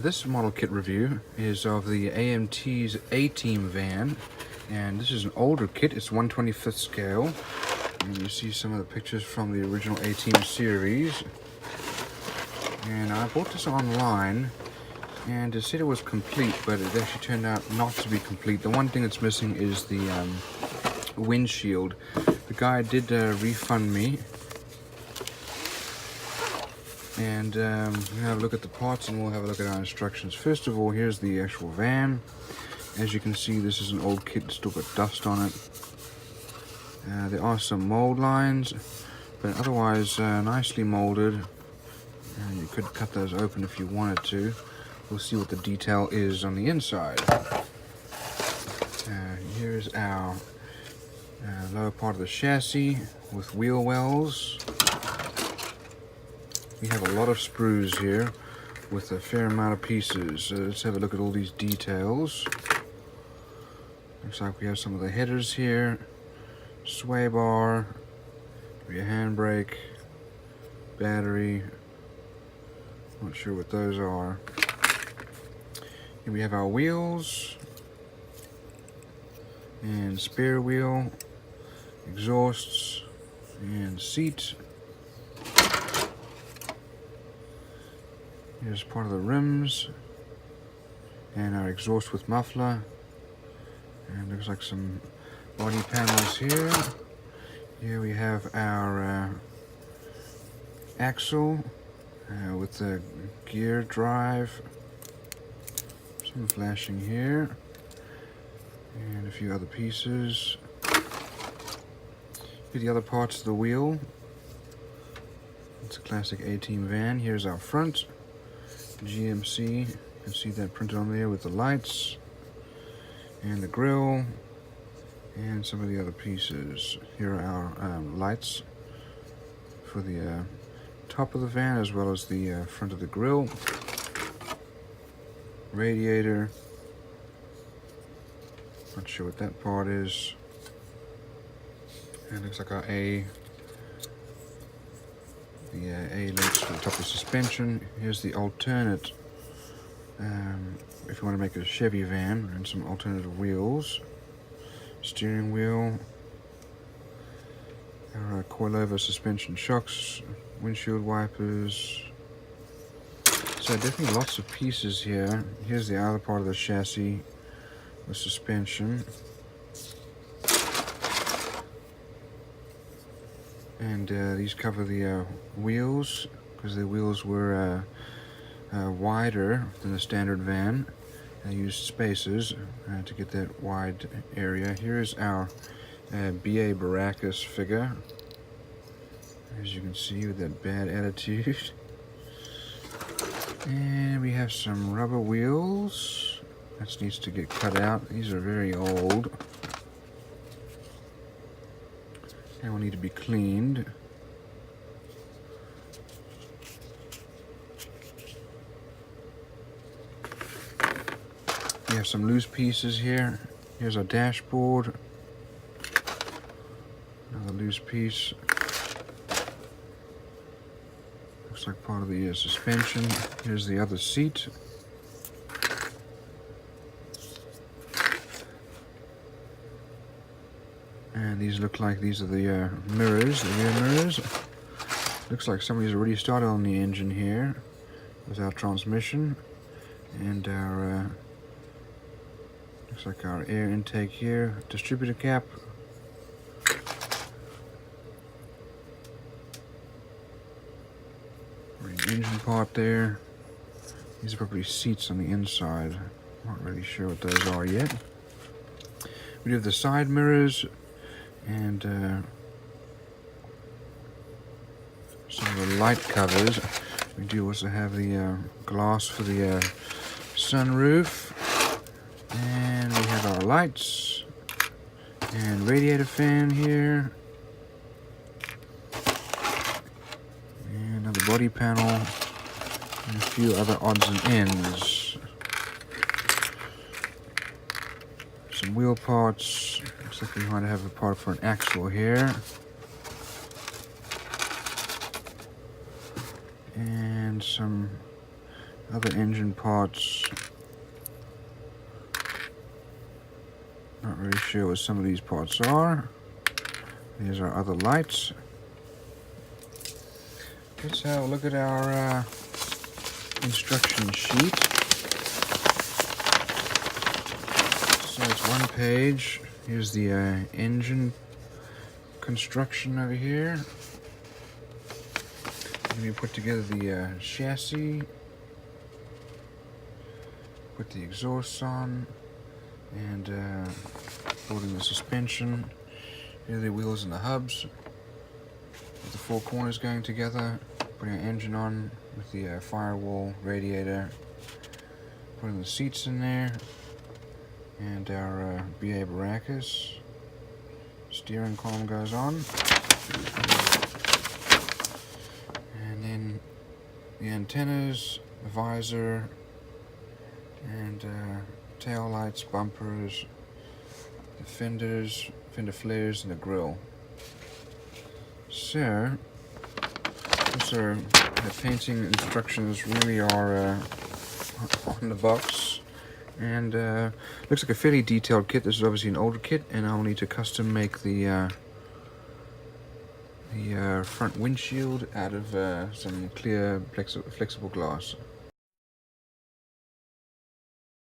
This model kit review is of the AMT's A Team van, and this is an older kit. It's 1/25th scale, and you see some of the pictures from the original A Team series. And I bought this online, and it said it was complete, but it actually turned out not to be complete. The one thing that's missing is the windshield. The guy did refund me. And we'll have a look at the parts, and we'll have a look at our instructions. First of all, here's the actual van. As you can see, this is an old kit, still got dust on it. There are some mold lines, but otherwise nicely molded. You could cut those open if you wanted to. We'll see what the detail is on the inside. Here's our lower part of the chassis with wheel wells. We have a lot of sprues here with a fair amount of pieces. Let's have a look at all these details. Looks like we have some of the headers here, sway bar, your handbrake, battery. Not sure what those are. Here we have our wheels and spare wheel, exhausts, and seat. Here's part of the rims and our exhaust with muffler, and looks like some body panels here. Here we have our axle with the gear drive, some flashing here, and a few other pieces. Here are the other parts of the wheel. It's a classic A Team van. Here's our front. GMC, you can see that printed on there with the lights and the grille and some of the other pieces. Here are our lights for the top of the van as well as the front of the grille. Radiator, not sure what that part is. And it looks like our A links to the top of the suspension. Here's the alternate, if you want to make a Chevy van, and some alternative wheels. Steering wheel, our coilover suspension shocks, windshield wipers. So definitely lots of pieces here. Here's the other part of the chassis, the suspension. And these cover the wheels, because the wheels were wider than the standard van. I used spacers to get that wide area. Here's our BA Baracus figure, as you can see, with that bad attitude. And we have some rubber wheels. That needs to get cut out. These are very old and will need to be cleaned. We have some loose pieces here. Here's our dashboard. Another loose piece. Looks like part of the suspension. Here's the other seat. And these look like these are the mirrors, the rear mirrors. Looks like somebody's already started on the engine here with our transmission. And our, looks like our air intake here, distributor cap. Engine part there. These are probably seats on the inside. Not really sure what those are yet. We do have the side mirrors and some of the light covers. We do also have the glass for the sunroof, and we have our lights and radiator fan here, and another body panel, and a few other odds and ends. Some wheel parts. Looks like we might have a part for an axle here. And some Other engine parts. Not really sure what some of these parts are. Here's our other lights. Let's have a look at our instruction sheet. So it's one page. Here's the engine construction over here. Then you put together the chassis, put the exhausts on, and building the suspension. Here are the wheels and the hubs, with the four corners going together. Putting our engine on with the firewall, radiator. Putting the seats in there, and our BA barracas. Steering column goes on, and then the antennas, the visor, and tail lights, bumpers, the fenders, fender flares, and the grille. So the painting instructions really are on the box, and looks like a fairly detailed kit. This is obviously an older kit, and I'll need to custom make the front windshield out of some clear flexible glass.